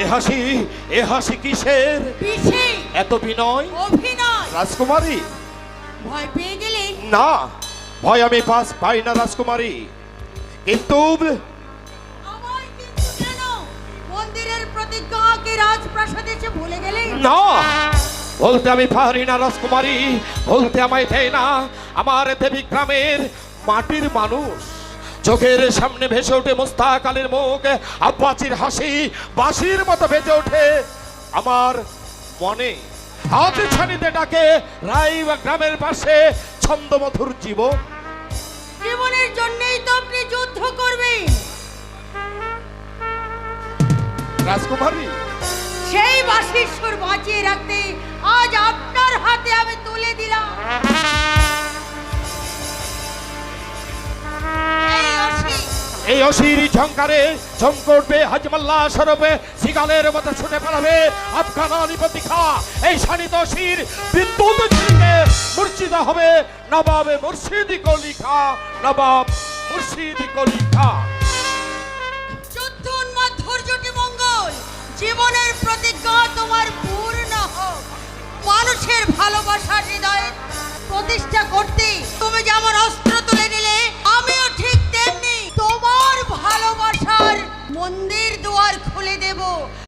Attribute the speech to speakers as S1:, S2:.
S1: এ হাসি কিসের? এত বিনয়?
S2: অভিনয়।
S1: রাজকুমারী,
S2: ভয় পেয়ে গেলে?
S1: না, ভয় আমি পাই না রাজকুমারী, কিন্তু
S2: আমার কিন্তু কেন? মন্দিরের প্রতিজ্ঞাকে রাজপ্রাসাদে এসে ভুলে গেলে?
S1: না, বলতে আমি পারি না রাজকুমারী, বলতে আমায় দেয় না। আমার দেবী গ্রামের মাটির মানুষ, চোখের সামনে ভেসে ওঠে মোস্তাক আলীর মুখ, আব্বাসির হাসি বাঁশির মতো ভেসে ওঠে আমার মনে। আজ ছানিতে ডাকে রাই গ্রামের পাশে ছন্দমধুর জীবন।
S2: জীবনের জন্যই তো আপনি যুদ্ধ করবেন
S1: রাজকুমারী,
S2: সেই বাঁশির সুর বাঁচিয়ে রাখতে আজ আপনার হাতে আমি তুলে দিলাম
S1: এই অশির ঝঙ্কারে ঝঙ্ক উঠবে হাজমাল্লা স্বরূপে সিগালের মতো ছুটে পালাবে আফগান অধিপতি খা। এই শানিত অশির বিদ্যুৎ ঝিলিকে মূর্ছিত হবে নবাব মুর্শিদি কলি খা, নবাব মুর্শিদি কলি খা।
S2: যুদ্ধ উন্মাদ ধৈর্যটি মঙ্গল, জীবনের প্রতিজ্ঞা তোমার পূর্ণ হোক। মানুষের ভালোবাসার হৃদয়ে প্রতিষ্ঠা করতে